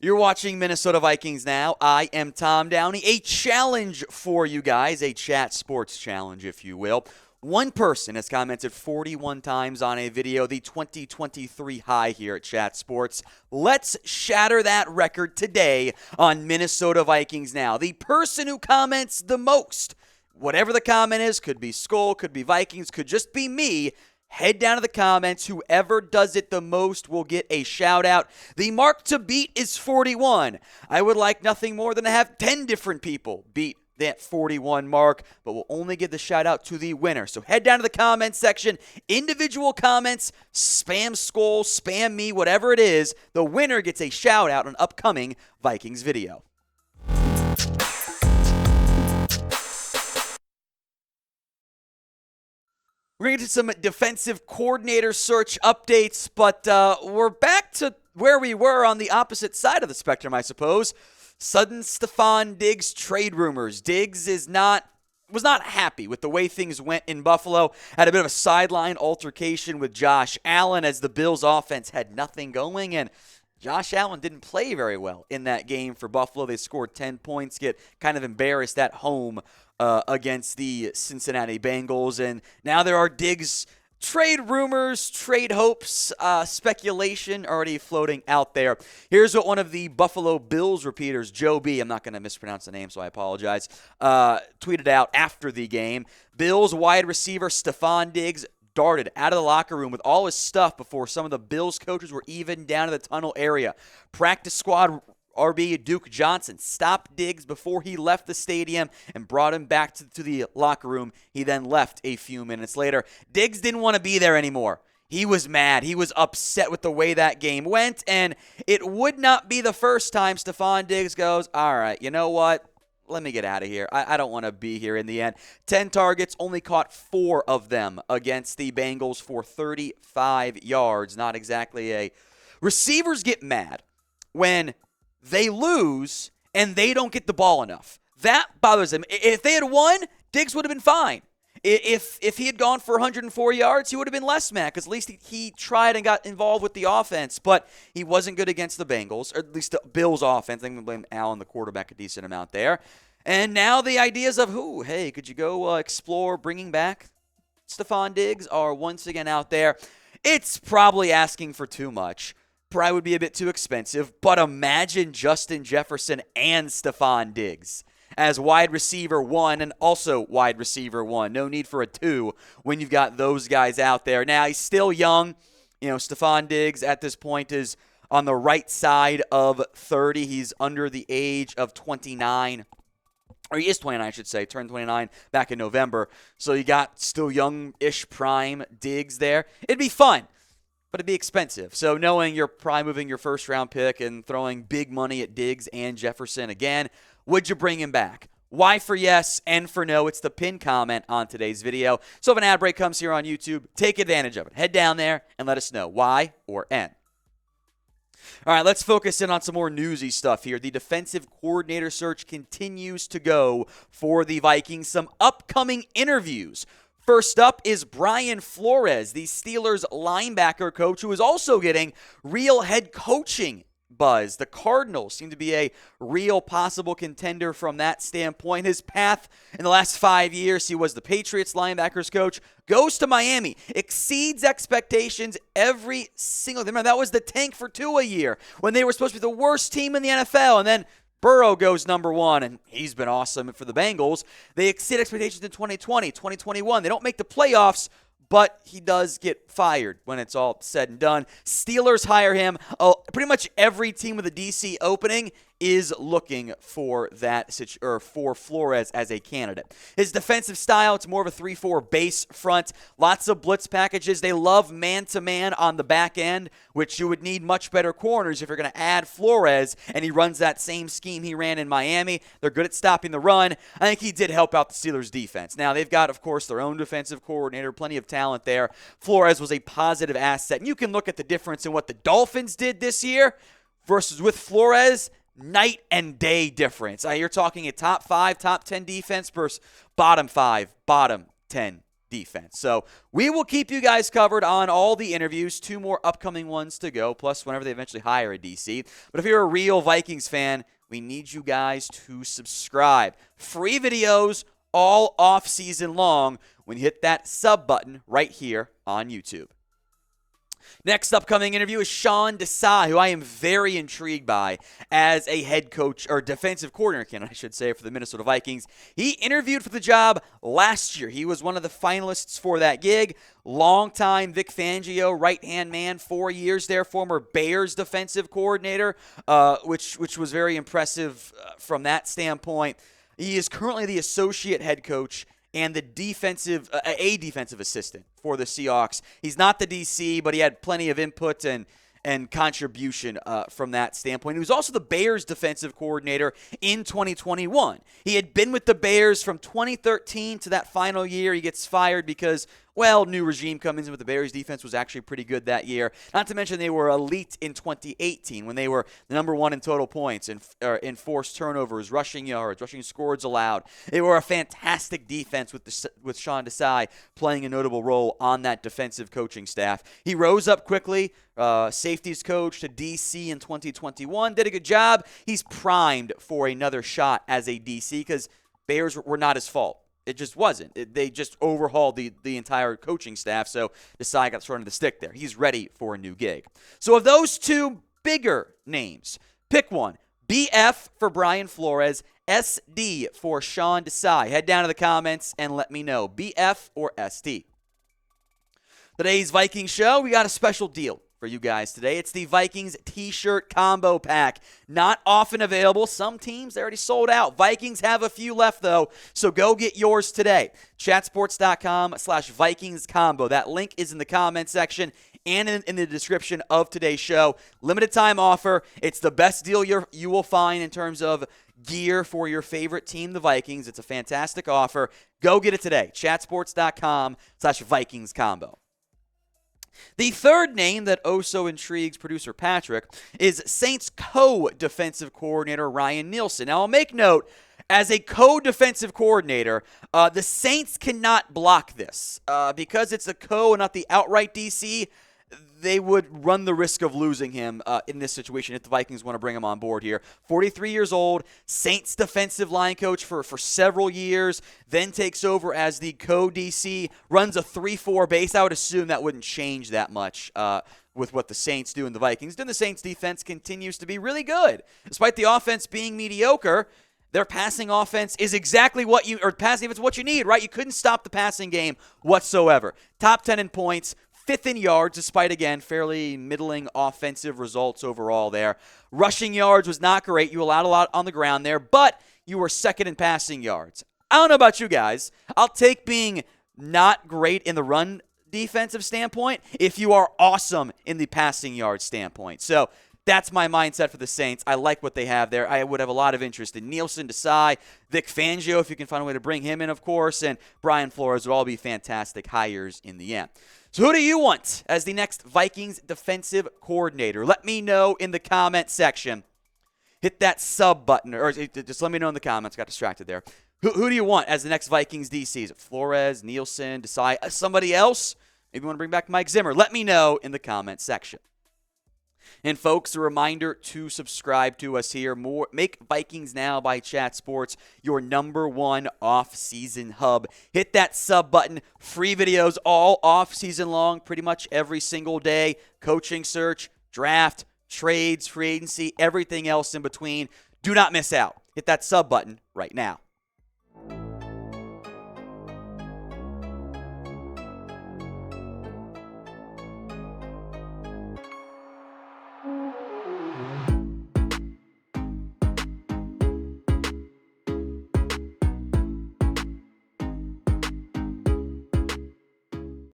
You're watching Minnesota Vikings Now. I am Tom Downey. A challenge for you guys, a chat sports challenge, if you will. One person has commented 41 times on a video, the 2023 high here at Chat Sports. Let's shatter that record today on Minnesota Vikings Now. The person who comments the most, whatever the comment is, could be Skull, could be Vikings, could just be me. Head down to the comments. Whoever does it the most will get a shout out. The mark to beat is 41. I would like nothing more than to have 10 different people beat that 41 mark, but we'll only give the shout out to the winner. So head down to the comments section. Individual comments, spam Skull, spam me, whatever it is. The winner gets a shout out on upcoming Vikings video. We're going to get to some defensive coordinator search updates, but we're back to where we were on the opposite side of the spectrum, I suppose. Sudden Stefon Diggs trade rumors. Diggs was not happy with the way things went in Buffalo. Had a bit of a sideline altercation with Josh Allen as the Bills offense had nothing going, and Josh Allen didn't play very well in that game for Buffalo. They scored 10 points, get kind of embarrassed at home against the Cincinnati Bengals. And now there are Diggs trade rumors, trade hopes, speculation already floating out there. Here's what one of the Buffalo Bills repeaters, Joe B., I'm not going to mispronounce the name, so I apologize, tweeted out after the game. Bills wide receiver Stefon Diggs darted out of the locker room with all his stuff before some of the Bills coaches were even down in the tunnel area. Practice squad RB Duke Johnson stopped Diggs before he left the stadium and brought him back to the locker room. He then left a few minutes later. Diggs didn't want to be there anymore. He was mad. He was upset with the way that game went, and it would not be the first time Stefon Diggs goes, all right, you know what? Let me get out of here. I don't want to be here in the end. 10 targets, only caught 4 of them against the Bengals for 35 yards. Not exactly a... Receivers get mad when they lose and they don't get the ball enough. That bothers them. If they had won, Diggs would have been fine. If he had gone for 104 yards, he would have been less mad because at least he tried and got involved with the offense, but he wasn't good against the Bengals, or at least the Bills' offense. I think we blame Allen, the quarterback, a decent amount there. And now the ideas of, hey, could you go explore bringing back Stefon Diggs are once again out there. It's probably asking for too much. Probably would be a bit too expensive, but imagine Justin Jefferson and Stefon Diggs as wide receiver 1 and also wide receiver 1. No need for a 2 when you've got those guys out there. Now, he's still young. Stefon Diggs at this point is on the right side of 30. He's under the age of 29. Or he is 29, I should say. Turned 29 back in November. So you got still young-ish prime Diggs there. It'd be fun, but it'd be expensive. So knowing you're probably moving your first-round pick and throwing big money at Diggs and Jefferson again, would you bring him back? Y for yes, N for no. It's the pinned comment on today's video. So if an ad break comes here on YouTube, take advantage of it. Head down there and let us know Y or N. All right, let's focus in on some more newsy stuff here. The defensive coordinator search continues to go for the Vikings. Some upcoming interviews. First up is Brian Flores, the Steelers linebacker coach, who is also getting real head coaching buzz. The Cardinals seem to be a real possible contender from that standpoint. His path in the last 5 years, he was the Patriots linebackers coach, goes to Miami, exceeds expectations every single time. Remember, that was the tank for Tua year when they were supposed to be the worst team in the NFL, and then Burrow goes number 1, and he's been awesome for the Bengals. They exceed expectations in 2020, 2021. They don't make the playoffs, but he does get fired when it's all said and done. Steelers hire him. Pretty much every team with a DC opening is looking for for Flores as a candidate. His defensive style, it's more of a 3-4 base front. Lots of blitz packages. They love man-to-man on the back end, which you would need much better corners if you're going to add Flores, and he runs that same scheme he ran in Miami. They're good at stopping the run. I think he did help out the Steelers' defense. Now, they've got, of course, their own defensive coordinator, plenty of talent there. Flores was a positive asset, and you can look at the difference in what the Dolphins did this year versus with Flores. Night and day difference. You're talking a top 5, top 10 defense versus bottom 5, bottom 10 defense. So we will keep you guys covered on all the interviews, 2 more upcoming ones to go, plus whenever they eventually hire a DC. But if you're a real Vikings fan, we need you guys to subscribe. Free videos all off season long when you hit that sub button right here on YouTube. Next upcoming interview is Sean Desai, who I am very intrigued by as a head coach, or defensive coordinator candidate, I should say, for the Minnesota Vikings. He interviewed for the job last year. He was one of the finalists for that gig. Longtime Vic Fangio, right-hand man, 4 years there, former Bears defensive coordinator, which was very impressive from that standpoint. He is currently the associate head coach and the defensive assistant for the Seahawks. He's not the DC, but he had plenty of input and contribution from that standpoint. He was also the Bears defensive coordinator in 2021. He had been with the Bears from 2013 to that final year. He gets fired because, well, new regime comes in, but the Bears defense was actually pretty good that year. Not to mention they were elite in 2018 when they were the number 1 in total points, in forced turnovers, rushing yards, rushing scores allowed. They were a fantastic defense with Sean Desai playing a notable role on that defensive coaching staff. He rose up quickly, safeties coach to DC in 2021, did a good job. He's primed for another shot as a DC because Bears were not his fault. It just wasn't. They just overhauled the entire coaching staff, so Desai got thrown to the stick there. He's ready for a new gig. So of those 2 bigger names, pick one. BF for Brian Flores, SD for Sean Desai. Head down to the comments and let me know, BF or SD. Today's Vikings show, we got a special deal for you guys today. It's the Vikings t-shirt combo pack. Not often available. Some teams, they already sold out. Vikings have a few left, though, so go get yours today. Chatsports.com/Vikings combo. That link is in the comment section and in the description of today's show. Limited time offer. It's the best deal you will find in terms of gear for your favorite team, the Vikings. It's a fantastic offer. Go get it today. Chatsports.com/Vikings combo. The third name that so intrigues producer Patrick is Saints co-defensive coordinator Ryan Nielsen. Now, I'll make note, as a co-defensive coordinator, the Saints cannot block this. Because it's a co and not the outright DC, they would run the risk of losing him in this situation if the Vikings want to bring him on board here. 43 years old, Saints defensive line coach for several years, then takes over as the co-DC, runs a 3-4 base. I would assume that wouldn't change that much with what the Saints do and the Vikings do. And the Saints defense continues to be really good. Despite the offense being mediocre, their passing offense is exactly what you, or passing defense, what you need, right? You couldn't stop the passing game whatsoever. Top 10 in points, 5th in yards, despite, again, fairly middling offensive results overall there. Rushing yards was not great. You allowed a lot on the ground there, but you were 2nd in passing yards. I don't know about you guys. I'll take being not great in the run defensive standpoint if you are awesome in the passing yard standpoint. So that's my mindset for the Saints. I like what they have there. I would have a lot of interest in Nielsen, Desai, Vic Fangio, if you can find a way to bring him in, of course, and Brian Flores would all be fantastic hires in the end. So who do you want as the next Vikings defensive coordinator? Let me know in the comment section. Hit that sub button, or just let me know in the comments. Got distracted there. Who do you want as the next Vikings DC? Is it Flores, Nielsen, Desai, somebody else? Maybe you want to bring back Mike Zimmer. Let me know in the comment section. And folks, a reminder to subscribe to us here. Make Vikings Now by Chat Sports your #1 off-season hub. Hit that sub button. Free videos all off-season long, pretty much every single day. Coaching search, draft, trades, free agency, everything else in between. Do not miss out. Hit that sub button right now.